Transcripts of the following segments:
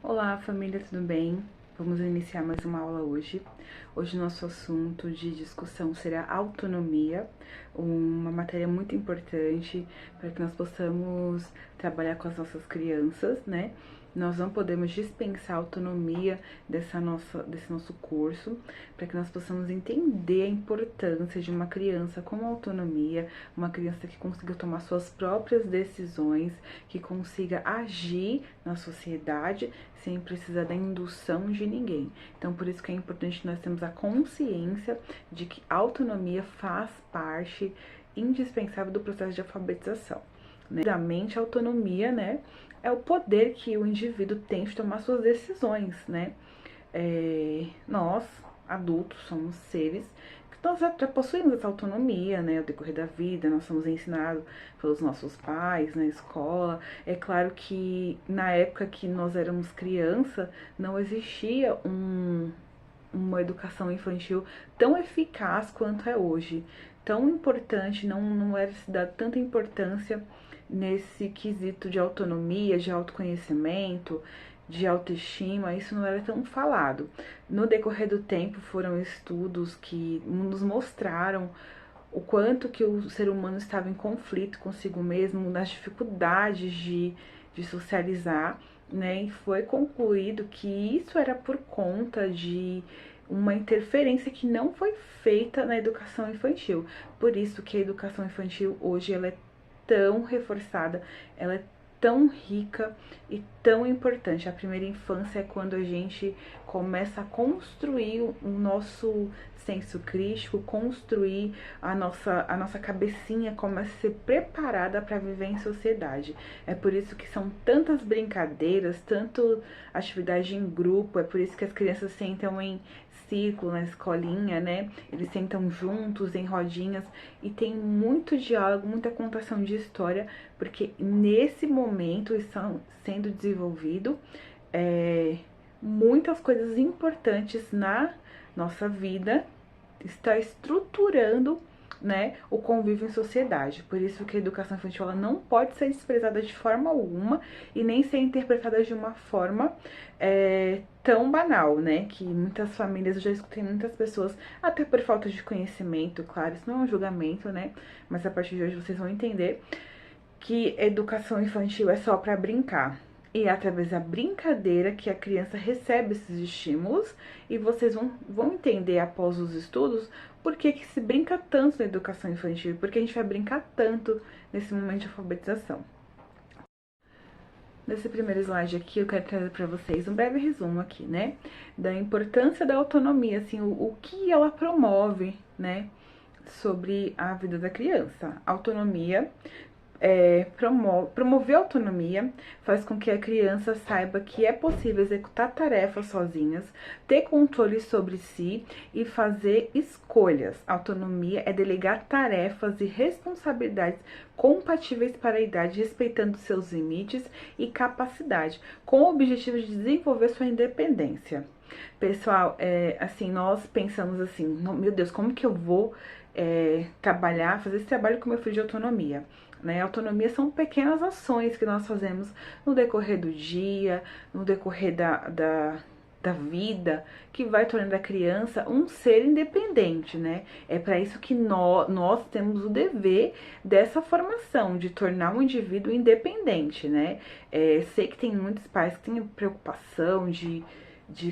Olá, família, tudo bem? Vamos iniciar mais uma aula hoje. Hoje nosso assunto de discussão será autonomia, uma matéria muito importante para que nós possamos trabalhar com as nossas crianças, né? Nós não podemos dispensar a autonomia desse nosso curso, para que nós possamos entender a importância de uma criança com autonomia, uma criança que consiga tomar suas próprias decisões, que consiga agir na sociedade sem precisar da indução de ninguém. Então, por isso que é importante nós termos a consciência de que a autonomia faz parte indispensável do processo de alfabetização. Primeiramente, a autonomia, né, é o poder que o indivíduo tem de tomar suas decisões, né? Nós, adultos, somos seres que nós já possuímos essa autonomia, né? Ao decorrer da vida, nós somos ensinados pelos nossos pais na escola. É claro que na época que nós éramos criança, não existia uma educação infantil tão eficaz quanto é hoje. Tão importante, não era se dar tanta importância nesse quesito de autonomia, de autoconhecimento, de autoestima, isso não era tão falado. No decorrer do tempo foram estudos que nos mostraram o quanto que o ser humano estava em conflito consigo mesmo, nas dificuldades de socializar, né? E foi concluído que isso era por conta de uma interferência que não foi feita na educação infantil. Por isso que a educação infantil hoje ela é tão reforçada, ela é tão rica e tão importante. A primeira infância é quando a gente começa a construir o nosso senso crítico, construir a nossa cabecinha, começa a ser preparada para viver em sociedade. É por isso que são tantas brincadeiras, tanto atividade em grupo, é por isso que as crianças sentam em círculo na escolinha, né? Eles sentam juntos em rodinhas e tem muito diálogo, muita contação de história, porque nesse momento estão sendo desenvolvido muitas coisas importantes na nossa vida, está estruturando, né, o convívio em sociedade. Por isso que a educação infantil ela não pode ser desprezada de forma alguma e nem ser interpretada de uma forma tão banal, né? Que muitas famílias, eu já escutei muitas pessoas, até por falta de conhecimento, claro, isso não é um julgamento, né? Mas a partir de hoje vocês vão entender que educação infantil é só para brincar. E é através da brincadeira que a criança recebe esses estímulos e vocês vão entender após os estudos por que se brinca tanto na educação infantil e por que a gente vai brincar tanto nesse momento de alfabetização. Nesse primeiro slide aqui, eu quero trazer para vocês um breve resumo aqui, né? Da importância da autonomia, assim, o que ela promove, né? Sobre a vida da criança. Autonomia promover a autonomia faz com que a criança saiba que é possível executar tarefas sozinhas, ter controle sobre si e fazer escolhas. Autonomia é delegar tarefas e responsabilidades compatíveis para a idade, respeitando seus limites e capacidade, com o objetivo de desenvolver sua independência. Pessoal, assim, nós pensamos assim, meu Deus, como que eu vou trabalhar, fazer esse trabalho com meu filho de autonomia? Né? Autonomia são pequenas ações que nós fazemos no decorrer do dia, no decorrer da vida, que vai tornando a criança um ser independente, né? É para isso que nós temos o dever dessa formação, de tornar um indivíduo independente, né? Sei que tem muitos pais que têm preocupação de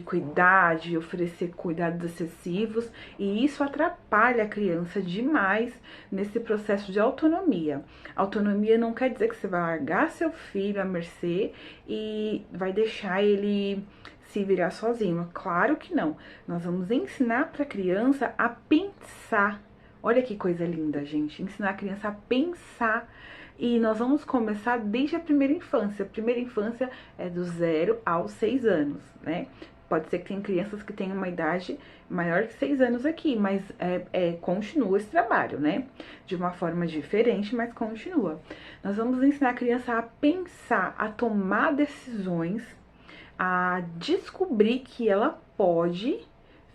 cuidar, de oferecer cuidados excessivos, e isso atrapalha a criança demais nesse processo de autonomia. Autonomia não quer dizer que você vai largar seu filho à mercê e vai deixar ele se virar sozinho. Claro que não. Nós vamos ensinar para a criança a pensar. Olha que coisa linda, gente. Ensinar a criança a pensar. E nós vamos começar desde a primeira infância. A primeira infância é do 0 aos 6 anos, né? Pode ser que tenha crianças que tenham uma idade maior que 6 anos aqui, mas continua esse trabalho, né? De uma forma diferente, mas continua. Nós vamos ensinar a criança a pensar, a tomar decisões, a descobrir que ela pode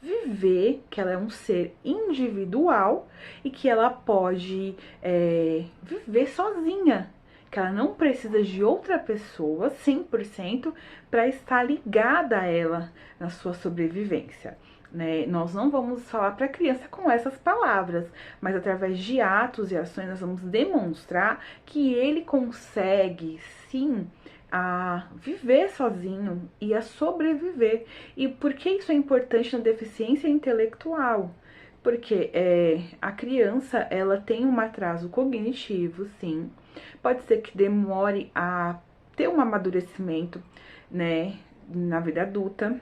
viver, que ela é um ser individual e que ela pode viver sozinha, que ela não precisa de outra pessoa 100% para estar ligada a ela na sua sobrevivência. Né? Nós não vamos falar para a criança com essas palavras, mas através de atos e ações nós vamos demonstrar que ele consegue sim a viver sozinho e a sobreviver. E por que isso é importante na deficiência intelectual? Porque a criança, ela tem um atraso cognitivo, sim. Pode ser que demore a ter um amadurecimento, né, na vida adulta.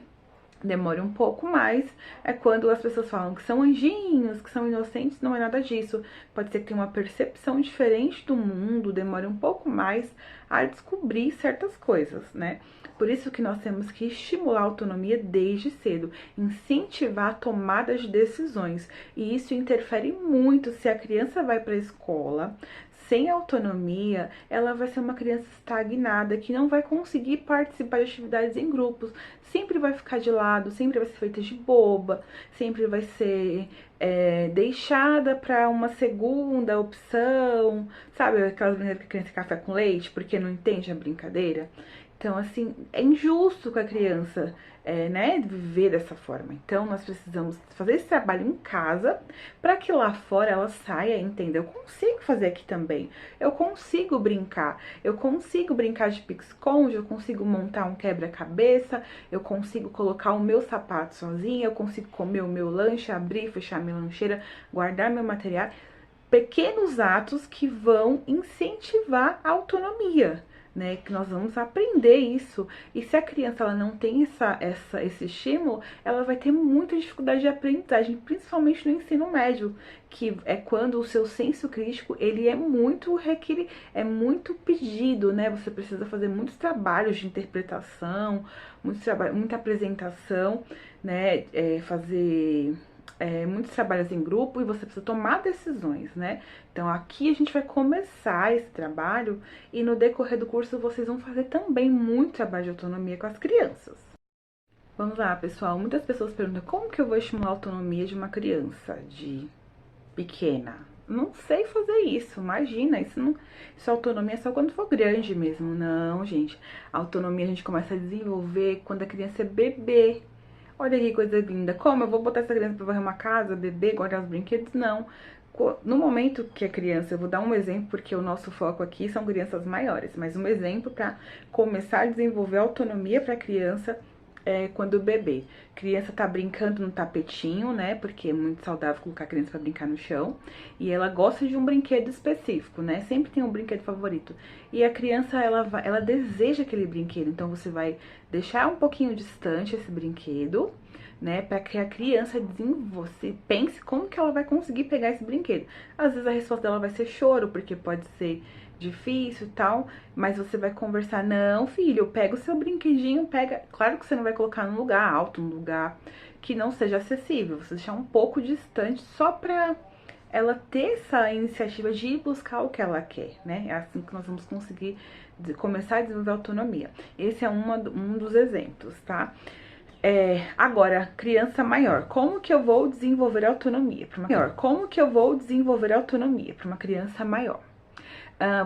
Demore um pouco mais, é quando as pessoas falam que são anjinhos, que são inocentes, não é nada disso. Pode ser que tenha uma percepção diferente do mundo, demore um pouco mais a descobrir certas coisas, né? Por isso que nós temos que estimular a autonomia desde cedo, incentivar a tomada de decisões. E isso interfere muito se a criança vai para a escola. Sem autonomia, ela vai ser uma criança estagnada, que não vai conseguir participar de atividades em grupos, sempre vai ficar de lado, sempre vai ser feita de boba, sempre vai ser deixada para uma segunda opção, sabe? Aquelas brincadeiras que a criança café com leite, porque não entende a brincadeira. Então, assim, é injusto com a criança, né, viver dessa forma. Então, nós precisamos fazer esse trabalho em casa para que lá fora ela saia e entenda. Eu consigo fazer aqui também. Eu consigo brincar. Eu consigo brincar de pique-esconde, eu consigo montar um quebra-cabeça, eu consigo colocar o meu sapato sozinha, eu consigo comer o meu lanche, abrir, fechar minha lancheira, guardar meu material. Pequenos atos que vão incentivar a autonomia. Né, que nós vamos aprender isso. E se a criança ela não tem esse estímulo, ela vai ter muita dificuldade de aprendizagem, principalmente no ensino médio, que é quando o seu senso crítico ele é muito muito pedido, né? Você precisa fazer muitos trabalhos de interpretação, muita apresentação, né? Fazer muitos trabalhos em grupo e você precisa tomar decisões, né? Então aqui a gente vai começar esse trabalho e no decorrer do curso vocês vão fazer também muito trabalho de autonomia com as crianças. Vamos lá, pessoal. Muitas pessoas perguntam como que eu vou estimular a autonomia de uma criança de pequena. Não sei fazer isso, imagina, isso autonomia é só quando for grande mesmo. Não, gente, a autonomia a gente começa a desenvolver quando a criança é bebê. Olha que coisa linda. Como eu vou botar essa criança pra varrer uma casa, beber, guardar os brinquedos? Não. No momento que a criança, eu vou dar um exemplo porque o nosso foco aqui são crianças maiores, mas um exemplo para começar a desenvolver autonomia para a criança quando bebê. Criança tá brincando no tapetinho, né? Porque é muito saudável colocar a criança para brincar no chão. E ela gosta de um brinquedo específico, né? Sempre tem um brinquedo favorito. E a criança, ela deseja aquele brinquedo. Então você vai deixar um pouquinho distante esse brinquedo, né, para que a criança pense como que ela vai conseguir pegar esse brinquedo. Às vezes a resposta dela vai ser choro, porque pode ser difícil e tal, mas você vai conversar, não, filho, pega o seu brinquedinho, pega, claro que você não vai colocar num lugar alto, num lugar que não seja acessível, você deixar um pouco distante, só pra ela ter essa iniciativa de ir buscar o que ela quer, né, é assim que nós vamos conseguir começar a desenvolver autonomia. Esse é um dos exemplos, tá? Agora, criança maior, como que eu vou desenvolver autonomia para uma maior? Como que eu vou desenvolver autonomia para uma criança maior?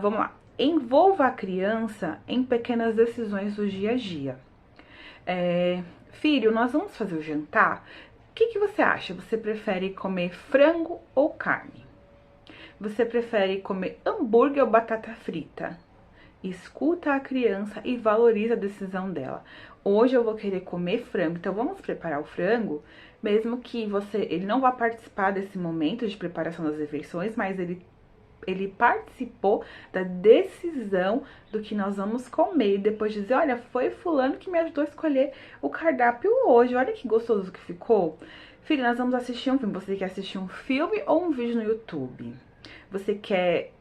Vamos lá. Envolva a criança em pequenas decisões do dia a dia. Filho, nós vamos fazer o jantar? O que você acha? Você prefere comer frango ou carne? Você prefere comer hambúrguer ou batata frita? Escuta a criança e valoriza a decisão dela. Hoje eu vou querer comer frango, então vamos preparar o frango, mesmo que ele não vá participar desse momento de preparação das refeições, mas ele participou da decisão do que nós vamos comer. E depois dizer, olha, foi fulano que me ajudou a escolher o cardápio hoje, olha que gostoso que ficou. Filho, nós vamos assistir um filme. Você quer assistir um filme ou um vídeo no YouTube? Você quer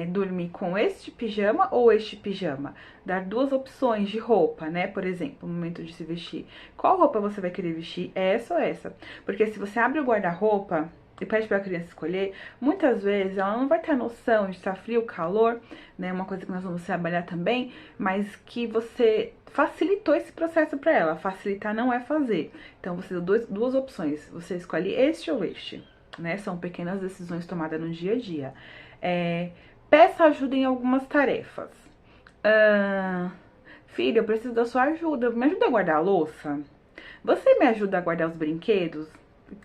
dormir com este pijama ou este pijama? Dar duas opções de roupa, né? Por exemplo, no momento de se vestir. Qual roupa você vai querer vestir? Essa ou essa? Porque se você abre o guarda-roupa e pede para a criança escolher, muitas vezes ela não vai ter a noção de estar frio, calor, né? Uma coisa que nós vamos trabalhar também, mas que você facilitou esse processo para ela. Facilitar não é fazer. Então, você deu duas opções. Você escolhe este ou este. Né? São pequenas decisões tomadas no dia a dia. Peça ajuda em algumas tarefas. Filha, eu preciso da sua ajuda. Me ajuda a guardar a louça? Você me ajuda a guardar os brinquedos?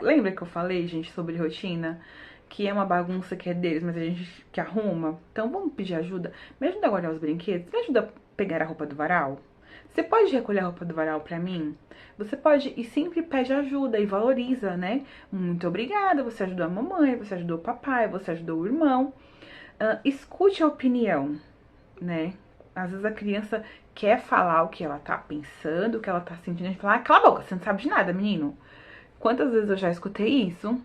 Lembra que eu falei, gente, sobre rotina? Que é uma bagunça que é deles, mas a gente que arruma. Então vamos pedir ajuda. Me ajuda a guardar os brinquedos? Me ajuda a pegar a roupa do varal? Você pode recolher a roupa do varal pra mim? Você pode e sempre pede ajuda e valoriza, né? Muito obrigada, você ajudou a mamãe, você ajudou o papai, você ajudou o irmão. Escute a opinião, né? Às vezes a criança quer falar o que ela tá pensando, o que ela tá sentindo. A gente fala, cala a boca, você não sabe de nada, menino. Quantas vezes eu já escutei isso?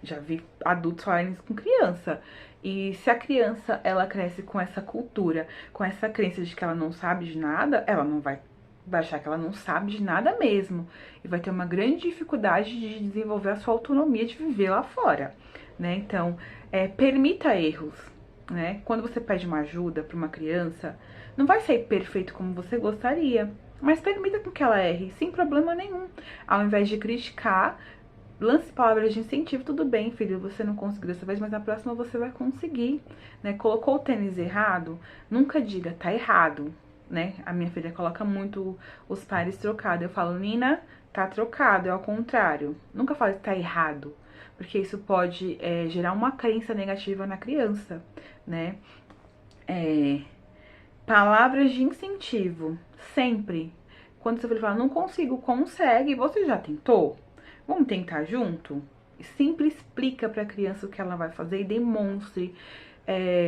Já vi adultos falarem isso com criança. E se a criança, ela cresce com essa cultura, com essa crença de que ela não sabe de nada, ela não vai achar que ela não sabe de nada mesmo. E vai ter uma grande dificuldade de desenvolver a sua autonomia de viver lá fora, né? Então, permita erros, né? Quando você pede uma ajuda para uma criança, não vai sair perfeito como você gostaria, mas permita com que ela erre, sem problema nenhum. Ao invés de criticar, lance palavras de incentivo. Tudo bem, filho, você não conseguiu dessa vez, mas na próxima você vai conseguir, né? Colocou o tênis errado, nunca diga, tá errado, né? A minha filha coloca muito os pares trocados. Eu falo, Nina, tá trocado, é ao contrário. Nunca fale, tá errado, porque isso pode gerar uma crença negativa na criança, né? Palavras de incentivo, sempre. Quando você fala, não consigo, consegue, você já tentou? Vamos tentar junto? Sempre explica para a criança o que ela vai fazer e demonstre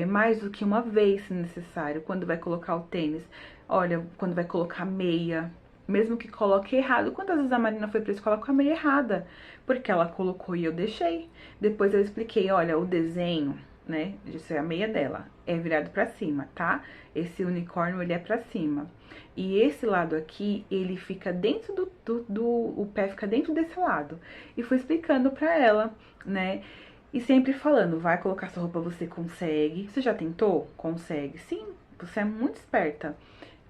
mais do que uma vez, se necessário, quando vai colocar o tênis. Olha, quando vai colocar meia, mesmo que coloque errado. Quantas vezes a Marina foi pra escola com a meia errada? Porque ela colocou e eu deixei. Depois eu expliquei, olha, o desenho, né, isso é a meia dela, é virado pra cima, tá? Esse unicórnio, ele é pra cima. E esse lado aqui, ele fica dentro o pé fica dentro desse lado. E fui explicando pra ela, né? E sempre falando, vai colocar sua roupa, você consegue. Você já tentou? Consegue. Sim, você é muito esperta.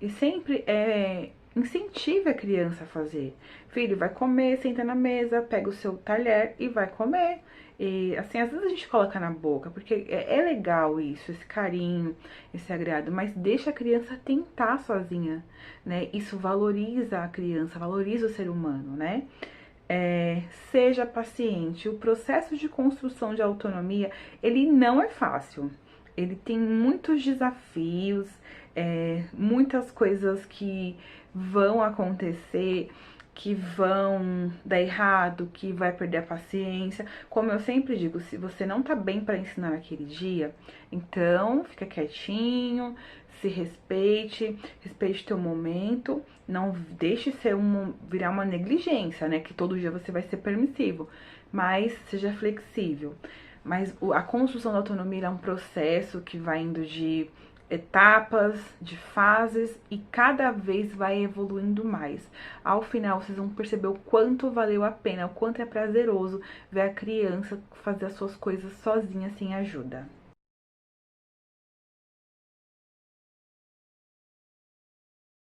E sempre incentive a criança a fazer. Filho, vai comer, senta na mesa, pega o seu talher e vai comer. E assim, às vezes a gente coloca na boca, porque é legal isso, esse carinho, esse agrado, mas deixa a criança tentar sozinha, né? Isso valoriza a criança, valoriza o ser humano, né? Seja paciente. O processo de construção de autonomia, ele não é fácil. Ele tem muitos desafios, muitas coisas que vão acontecer, que vão dar errado, que vai perder a paciência. Como eu sempre digo, se você não tá bem para ensinar naquele dia, então fica quietinho, se respeite, respeite teu momento, não deixe virar uma negligência, né? Que todo dia você vai ser permissivo, mas seja flexível. Mas a construção da autonomia é um processo que vai indo de etapas, de fases, e cada vez vai evoluindo mais. Ao final, vocês vão perceber o quanto valeu a pena, o quanto é prazeroso ver a criança fazer as suas coisas sozinha, sem ajuda.